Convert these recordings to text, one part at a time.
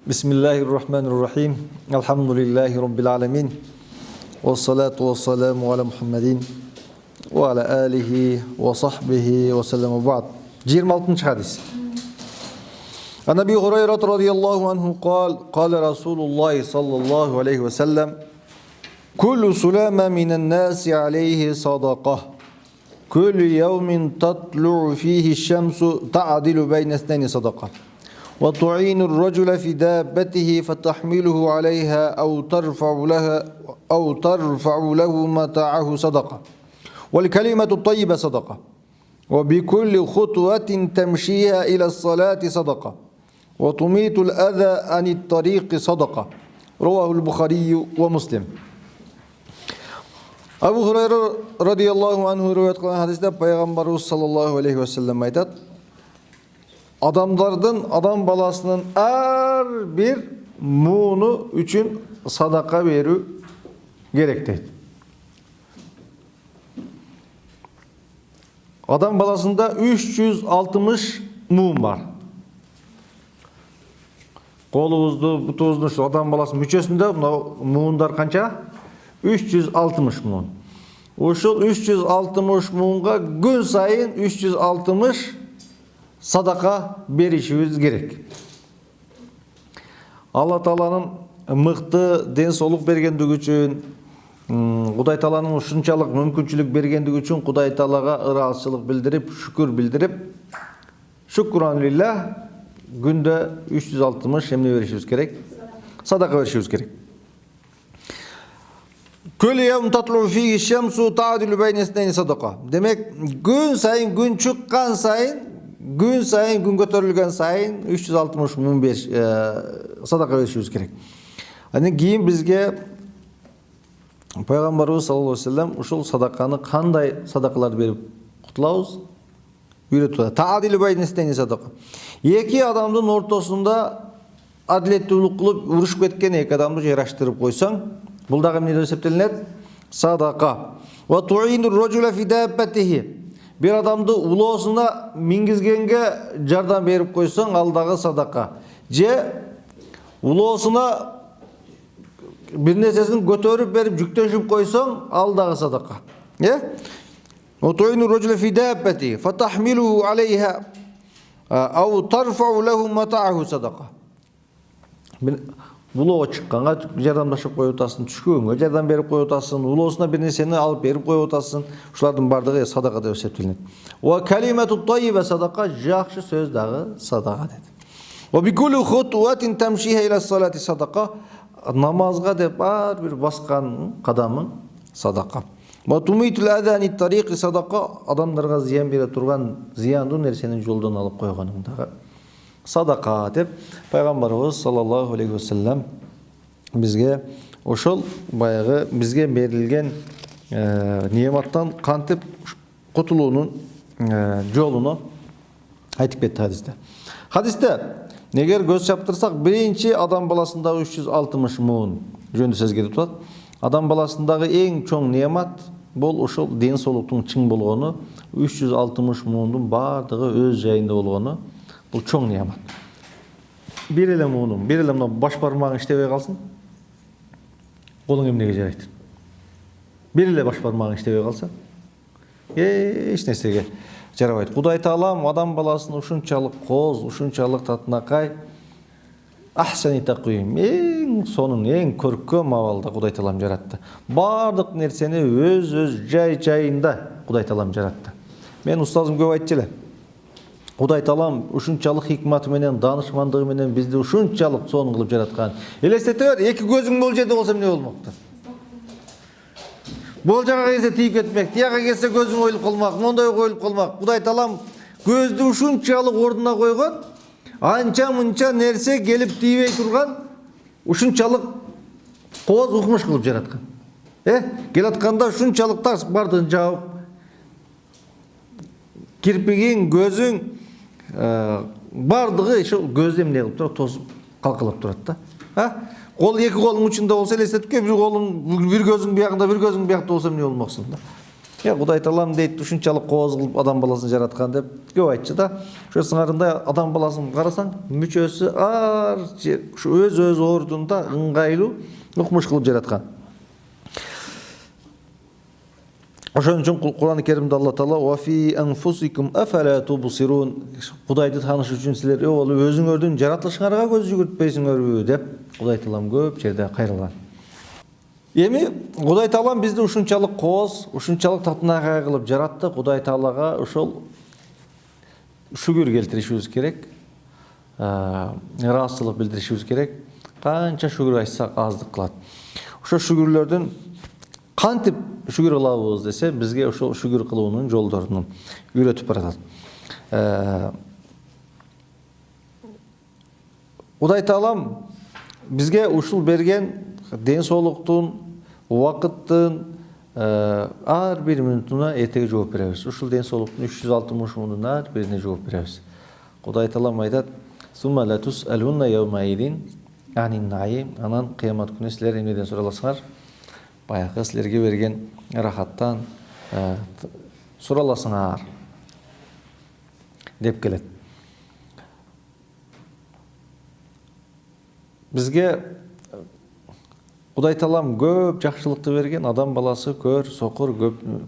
Bismillahirrahmanirrahim. Elhamdülillahi Rabbil alemin. Ve salatu ve selamu ala Muhammedin ve ala alihi ve sahbihi ve sellem ba'd. 26. hadis. An Ebi Hureyre radıyallahu anhu kâle Resulullah sallallahu aleyhi ve sellem kullu sulame minen nasi aleyhi sadakah. Kullu yevmin tatlu'u fihi şemsu ta'dilu beyne esneni sadakah. وتعين الرجل في دابته فتحمله عليها أو ترفع له متاعه صدقة والكلمة الطيبة صدقة وبكل خطوة تمشيها إلى الصلاة صدقة وتميت الأذى عن الطريق صدقة رواه البخاري ومسلم. Abu Hureyre radıyallahu anhu rivayet kılan hadiste Peygamberimiz sallallahu aleyhi ve sellem aytat: adam balasının her bir muğunu üçün sadaka veru gerek deydi. Adam balasında 360 muğun var. Kolumuzdu, butuğuzdu, şu adam balasının müçesinde muğunlar kança? 360 muğun. Uşul 360 muğunga gün sayın 360 sadaka berişimiz gerek. Allah Taala'nın mıқты денсаулық бергендігі үшін, Құдай Тааланың ушунчалык мүмкүнчүлүк бергендігі үшін Құдай Таалаға ыраазычылык билдирип, шүкүр билдирип, шүкран лиллах күндө 360 эмне беришибиз керек? Садака беришибиз керек. Күл явм татлу фиги шамсу таадилу бейне эснейни садака. Демек, күн сайын, күн чыккан сайын, gün sayın, gün götürülgen sayın 360 mün sadaka verişimiz gerek. Hani keyin bizge Peygamberimiz sallallahu aleyhi ve sellem uşul sadakаны qanday sadakalar berip kutlauz үйрөтүп. Ta'dilu beynesneyni sadaka. Eki adamdın ortasında adilеттүүлүк kılıp uruşup ketken eki adamды жайраштырып койсоң, бул дагы эмне деп эсептелинет? Sadaka. Wa tu'inur rajula fi dabbatihi. Bir adamды улоосуна мингизгенге жардам берип койсоң, ал дагы садака. Же улоосуна бир нерсесин көтөрүп берип жүктөшүп койсоң, ал дагы садака. وتعين الرجل في دابته فتحمله عليها أو ترفع له متاعه صدقة. Улоо чыкканга жардамдашып коюп атасың, түшкөнгө жардам берип коюп атасың, улоосуна бир нерсени алып берип коюп атасың. Ушулардын бардыгы садака деп эсептелинет. Ва калимату таййиба садака, жакшы сөз дагы садака деди. Ва бикулли хутуатин тамшиха иля салати садака, намазга деп ар бир баскан кадамың садака. Ва тумитул адани тарикы садака, адамдарга зыян бере турган зыяндуу нерсенин жолдон алып койгоның дагы садака деп Пайгамбарыбыз саллаллаху алейхи ва саллям бизге ошол баягы бизге берилген нематтан кантип кутулуунун жолуну айтып кетти хадисте. Хадисте негер көз чаптырсак, биринчи адам баласындагы 360 муун жөнүндө сөз кетип турат. Адам баласындагы эң чоң немат бул ошол ден соолуктун чың болгону, 360 муундун бардыгы өз жайында болгону. Бұл чоң немат. Бир эле муунуң, бир эле мына баш бармагың иштебей калсын, колуң эмнеге жарайт? Бир эле баш бармагың иштебей калса, эч нерсеге жарабайт. Кудай Таалам адам баласын ушунчалык коз, ушунчалык татынакай, ахсани такуим, эң сонун, эң көркөм абалда Кудай Таалам жаратты. Бардык нерсени өз жайында Кудай Таалам жаратты. Мен устазым көп айтчу эле. Кудай Таалам ушунчалык хикматы менен, данышмандыгы менен бизди ушунчалык сонун кылып жараткан. Элестете бер, эки көзүң бул жерде болсо эмне болмокту? Бул жака келсе тийип кетмек, тияка келсе көзүң оюлуп калмак, мондай коюлуп калмак. Кудай Таалам көздү ушунчалык ордуна койгон, анча-мынча нерсе келип тийбей турган, ушунчалык кооз укмуш кылып жараткан. Келатканда ушунчалык тас бардыгын жаап, кирпигиң, көзүң бардыгы ошо көздө эмне кылып турат, тосуп калкалап турат да. Кол эки колуң учунда болсо элестетип ке, бир колуң, бир көзүң биягында, бир көзүң биякта болсо эмне болмоксун да. Ya Құдай Таалам дейт, ушунчалык кооз кылып адам баласын жараткан деп көп айтчу да. Ошо сыңарында адам баласын карасаң, мүчөсү ар өз ордунда ыңгайлуу укмуш кылып жараткан. Ошон үчүн Кур'ан-ы Керимде Алла Таала "Ва фи анфусикум афала тубсирун" Кудайды тааныш үчүн силер өзүңөрдүн жаратылышыңарга көз жүгүртпөйсүңөрбү деп Кудай Таалам көп жерде кайрылган. Эми Кудай Таалам бизди ушунчалык кооз, ушунчалык татынакай кылып жаратты. Кудай Таалага ошол шүгүр келтиришибиз керек. Ыраазычылык билдиришибиз керек. Канча шүгүр айтсак аздык кылат. Ошо шүгүрлөрдүн кантип шүгүр кылабыз десе, бизге ошол шүгүр кылуунун жолдорун үйрөтүп баратат. Кудай Таалам бизге ушул берген ден соолуктун, убакыттын ар бир мүнөтүнө эртеге жооп беребиз. Ушул ден соолуктун 360 мүнөтүнүн ар бирине жооп беребиз. Кудай Таалам айтат: "Сумма ла тусалунна яумаидин анин наим", анан кыямат күнү силер эмнеден сураласыңар? Баягы силерге берген рахаттан сураласыңар деп келет. Бизге Кудай Таалам көп жакшылыкты берген, адам баласы көр, сокур,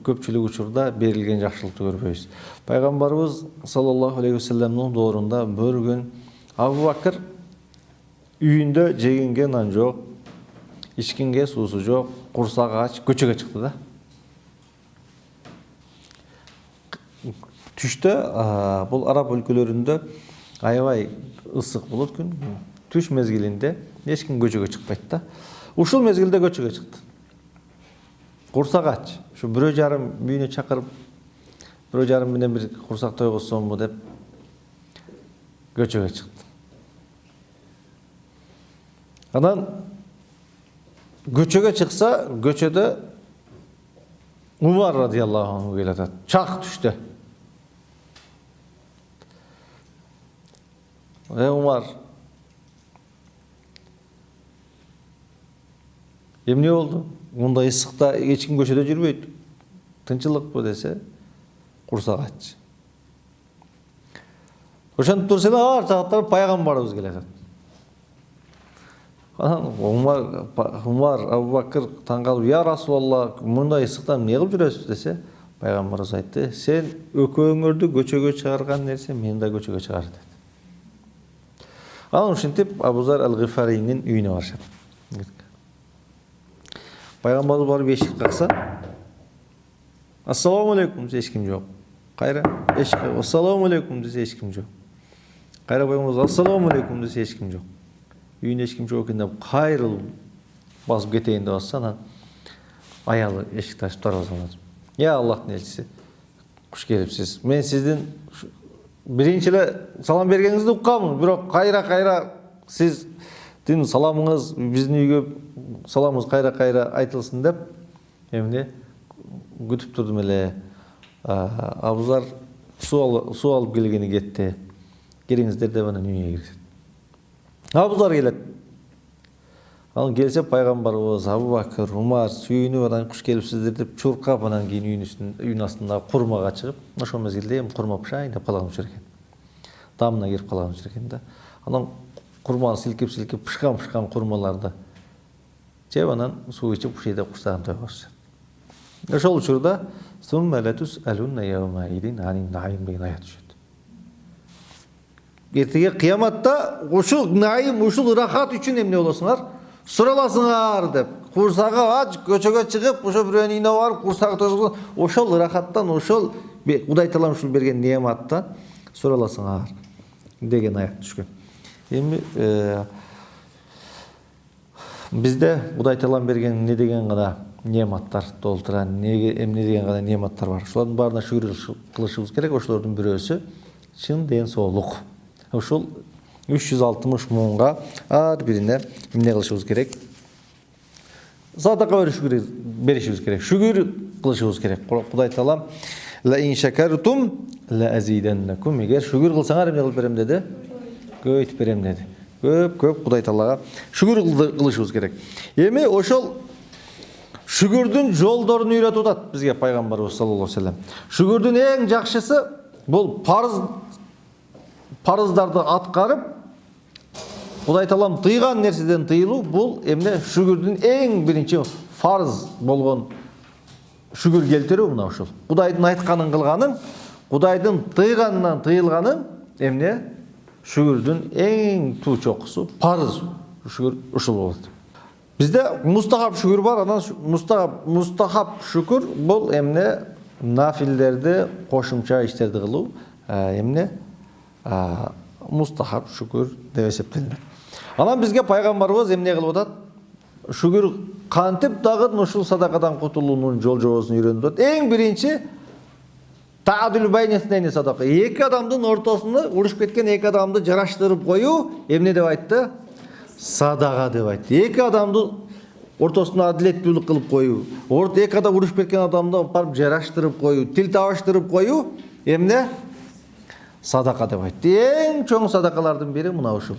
көпчүлүк учурда берилген жакшылыкты көрбөйбүз. Пайгамбарыбыз саллаллаху алейхи вассаламдын доорунда бір күн Абу Бакыр үйүндө жегенге нан жок, ичкенге суусу жок, курсагы ач, көчөгө чыкты да. Түштө бул араб өлкөлөрүндө аябай ысык болот күн. Түш мезгилинде эч ким көчөгө чыкпайт да. Ушул мезгилде көчөгө чыкты. Курсак ач. Ушу 1,5 үйүнө чакырып, 1,5 менен бир курсак тойгозсомбу деп көчөгө чыкты. Анан көчөгө чыкса, көчөдө Умар радияллаху анху келатат. Чак түштө. Умар, эмне болду? Мындай ысыкта эч ким көчөдө жүрбөйт. Тынчылыкпы десе, курсак ач. Ошентип турса эле ар жактан пайгамбарыбыз келет. Анан Умар Абу Бакыр таң калып: "Я Расулалла, мындай ысыкта эмне кылып жүрөсүз?" десе, пайгамбарыбыз айтты: "Сен экөөңөрдү көчөгө чыгарган нерсе мени да көчөгө чыгар" деди. Анан ушинтип Абу Зар ал-Гифаринин үйүнө барышат. Пайгамбарыбыз барып эшикти какса, "Ассаламу алейкум" десе эч ким жок. Кайра эшикке "Ассаламу алейкум" десе эч ким жок. Кайра пайгамбарыбыз "Ассаламу алейкум" десе эч ким жок. Үйүндө эч ким жок экен деп кайрылып басып кетейин деп атса, анан аялы эшикти ачып дарбазаны. "Я Аллахтын элчиси, куш келипсиз. Мен сиздин биринчи эле салам бергениңизди укканмын, бирок кайра сиздин саламыңыз биздин үйгө саламыңыз кайра айтылсын деп эмне күтүп турдум эле. Абузар суу алып келгени кетти. Келиңиздер деп анан үйгө киришет. Абузар келет. Анан келсе пайгамбарыбыз Абу Бакыр, Умар сүйүнүп анан куш келипсиздер деп чуркап, анан кийин үйүн астында курмага чыгып, ошол мезгилде эми курма пышайын деп калган учур экен. Дамына кирип калган учур экен да. Анан курманы силкип пышкан курмаларды жеп, анан суу ичип ушейде курсагын тоюп барышат. Ошол учурда "Сумма ла тусалунна яумаидин анин наим" деген аят түшөт. Эртеге кыяматта ушул наим, ушул ырахат үчүн эмне болосуңар? Сураласыңар деп. Курсагы ач, көчөгө чыгып, ошо бирөөнүн үйүнө барып, курсагы тойгозгон, ошол ырахаттан, ошол Кудай Таалам ушул берген неаматтан сураласыңар деген аят түшкөн. Эми бизде Кудай Таалам берген эмне деген гана неаматтар толтура, эмне деген гана неаматтар бар. Ошолордун баарына шүгүр кылышыбыз керек. Ошолордун бирөөсү чын ден соолук. Ушул 360 муңга ар бирине эмне кылышыбыз керек? Садака беришибиз керек. Шүгүр кылышыбыз керек. Кудай Таалам "Ла ин шакартум ла азиданнакум" эгер шүгүр кылсаңар эмне кылып берем деди? Көйүтүп берем деди. Көп Кудай Таалага шүгүр кылышыбыз керек. Эми ошол Шүгүрдүн жолдорун үйрөтүп атат бизге пайгамбарыбыз саллаллаху алейхи вассалам. Шүгүрдүн эң жакшысы бул парыздарды аткарып, Кудай Таалам тыйган нерседен тыйылуу. Бул эмне шүгүрдүн эң биринчи фарз болгон шүгүр келтирүү мына ушул. Кудайдын айтканын кылганың, Кудайдын тыйганынан тыйылганың эмне? Шүгүрдүн эң туу чокусу парыз шүгүр ушул болот. Bizde mustahap şükür var. Anan mustahap şükür bol emne nafillerde koşumça işlerdi kılı. Emne mustahap şükür deb esептелинет. Anan bizge paygambarыбыз emne kılıp atat? Şükür kantip dağıt ушул sadakadan kutuluğunun jol jobosун үйрөнүп atat. Эң биринчи ta'dil baynesneyni sadaka. Эки адамдын ортосунда урушуп кеткен эки адамды жараштырып коюу эмне деп айтты? Садаға деп айтты. Эки адамды ортосуна адилеттүүлүк кылып коюу, эки адам урушуп кеткен адамды барып жараштырып коюу, тил табаштырып коюу эмне? Садака деп айтты. Эң чоң садакалардын бири мына ушул.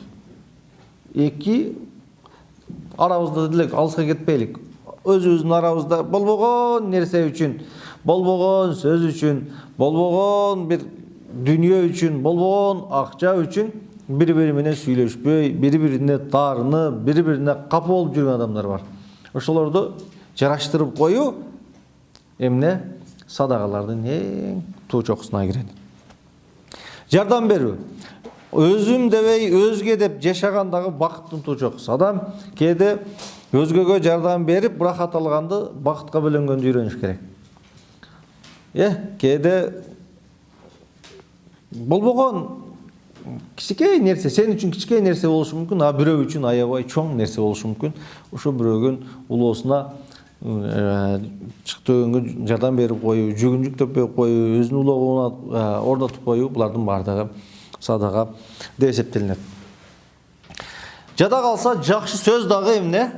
Эки арабызда делек алыска кетпейлик. Өзүбүздүн арабызда болбогон нерсе үчүн, болбогон сөз үчүн, болбогон бир дүнүйө үчүн, болбогон акча үчүн бири-бири менен сүйлөшпөй, бири-бирине таарынып, бири-бирине капа болуп жүргөн адамдар бар. Ошолорду жараштырып коюу эмне? Садакалардын эң туу чокусуна кирет. Жардам берүү. Өзүм дебей, өзгө деп жашагандагы бакыттын туу чокусу. Адам кээде өзгөгө жардам берип, рахат алганды бакытка бөлөнгөндү үйрөнүш керек. Кээде болбогон кичикей нерсе, сен үчүн кичикей нерсе болушу мүмкүн, а бирөө үчүн аябай чоң нерсе болушу мүмкүн. Ошо бирөөгөн улоосуна чыктыгөнгө жардам берип коюу, жүгүн жүктөпөй коюу, өзүнүн улоогуна орнотуп коюу, булардын бардыгы садака деп эсептелинет. Жада калса жакшы сөз дагы эмне?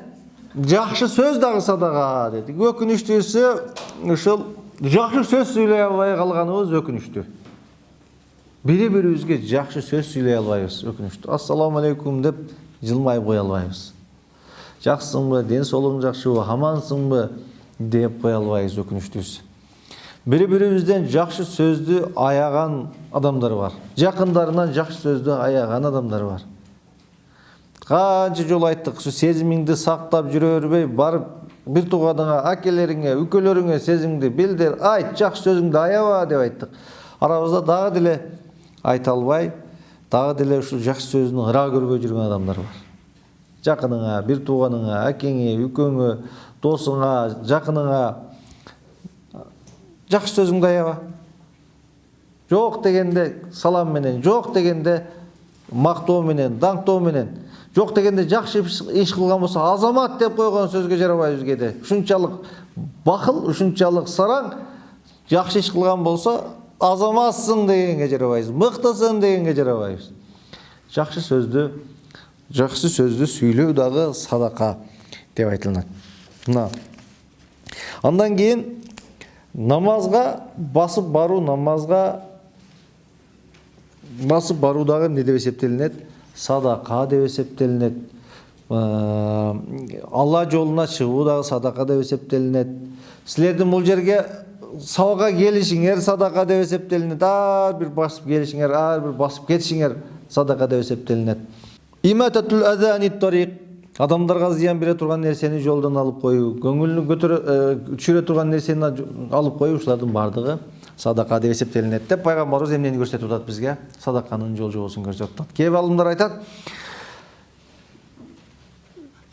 Жакшы сөз дагы садака дедик. Өкүнүчтүүсү ушул жакшы сөз сүйлөй албай калганыбыз өкүнүчтүү. Бири-бирибизге жакшы сөз сүйлөй албайбыз, өкүнүчтүү. Ассаламу алейкум деп жылмайып кое албайбыз. Жакшысыңбы, ден соолугуң жакшыбы, амансыңбы деп кое албайбыз, өкүнүчтүүсү. Бири-бирибизден жакшы сөздү аяган адамдар бар. Жакындарынан жакшы сөздү аяган адамдар бар. Канча жолу айттык, сезимиңди сактап жүрө бербей, барып бир тууганыңа, акелериңе, үкөлөрүңө сезимиңди билдир, айт, жакшы сөзүңдү аяба деп айттык. Арабызда дагы деле айта албай, дагы деле ушул жакшы сөздүн ыра көрбөй жүргөн адамдар бар. Жакыныңа, бир тууганыңа, акеңе, үкөңө, досуңа, жакыныңа жакшы сөзүңдү аяба. Жок дегенде салам менен, жок дегенде мактоо менен, даңктоо менен, жок дегенде жакшы иш кылган болсо азамат деп койгон сөзгө жарабайбыз кээде. Ушунчалык бакыл, ушунчалык сараң, жакшы иш кылган болсо азаматсың дегенге жарабайбыз, мыктысың дегенге жарабайбыз. Жакшы сөздү сүйлөө дагы садака деп айтылат. Андан кийин намазга басып баруу, дагы эмне деп эсептелинет? Садака деп эсептелинет. Алла жолуна чыгуу дагы садака деп эсептелинет. Силердин бул жерге сабакка келишиңер садака деп эсептелинет. Ар бир басып келишиңер, ар бир басып кетишиңер садака деп эсептелинет. Имататул азани тарик. Адамдарга зыян бере турган нерсени жолдон алып коюу, көңүлүн түшүрө турган нерсени алып коюу, ушулардын бардыгы садака деп эсептелинет деп пайгамбарыбыз эмнени көрсөтүп атат бизге? Садаканын жол жобосун көрсөтүп атат. Кээ балымдар айтат,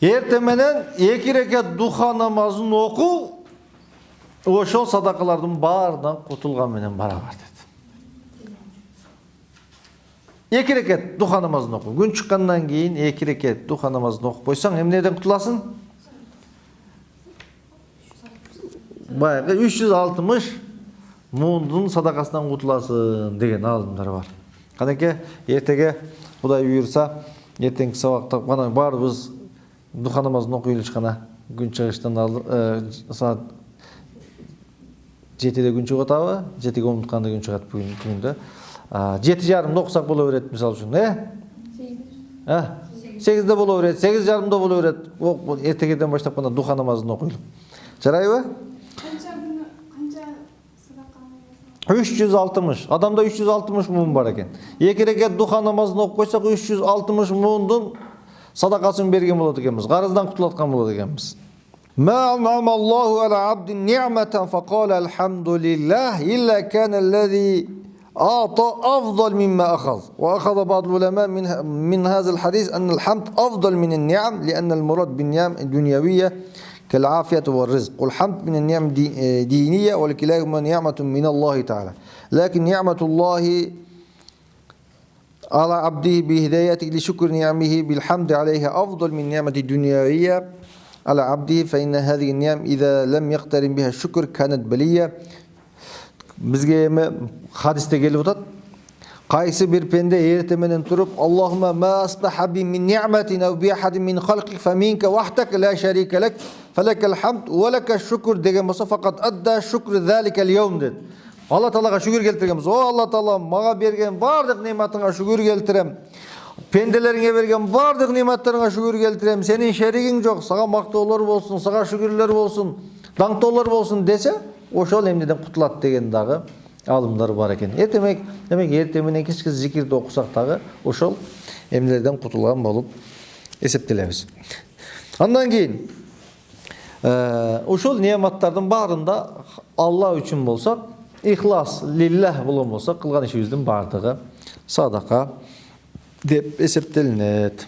эртең менен 2 рекат духа намазын окуу ошол садакалардын баарынан кутулган менен барабар дейт. 2 рекат духа намазын окуу. Күн чыккандан кийин 2 рекат духа намазын окуп койсоң, эмнеден кутуласың? Баягы 360 мундун садакасынан кутуласың деген алымдар бар. Канеке, эртеге Кудай буйрса, эртеңки сабакта мана баарыбыз духа намазын окуй элчкана. Күн чыгыштан саат 7-де күн чыгып атабы? 7-ге умутканда күн чыгат бүгүндө. 7:30 окусак боло берет, мисалы үчүн, 8-де боло берет, 8:30 боло берет. Эртегеден баштап гана духа намазын окуйлуп. Жарайбы? Qancha buni qancha sadaqa 360. Adamda 360 mumun бар екен. 2 рекет духа намазын оқып қойсақ 360 мундун садақасын берген болады екенбіз. Қарыздан құтылатқан болады екенбіз. ما أنعم الله على عبد نعمة فقال الحمد لله إلا كان الذي أعطى أفضل مما أخذ. وأخذ بعض العلماء من هذا الحديث أن الحمد أفضل من النعم لأن المراد بالنعم الدنيوية كالعافية والرزق، والحمد من النعم دينية ولكلاهما نعمة من الله تعالى. لكن نعمة الله على عبده بهدايته لشكر نعمه بالحمد عليها أفضل من نعمة الدنيوية على عبده، فإن هذه النعم إذا لم يقترن بها الشكر كانت بلية. Bizge hadiste gelip otat. Qaysı bir pende ertemenen turup Allahümme ma asbaha bi min ni'metin ev bi ahadin min halqik fe minke vahdak la şerike lek felekel hamd ve leke şükür degen bolsa fakat adda şükrü zalikel yevm dedi. Allah Teala'ga şükür keltiremiz. O Allah Teala maga bergen bardıq nimetinga şükür keltirem. Pendelerine bergen bardıq nimetlerine şükür keltirem. Senin şerigin yok. Sağa maktollar bolsun, sağa şükürler bolsun, dаңтollar bolsun dese oşol emniden kutulat degen dağı alımlar var eken. Demek ertemenen kechki zikirde okusak dağı oşol emlerden kutulgan bolup eseptilemiz. Andan keyin oşol nimetlerden barında Allah üçün bolsak, ihlas lillah bolan bolsak, kılgan işimizin bardığı sadaka dep eseptelinет.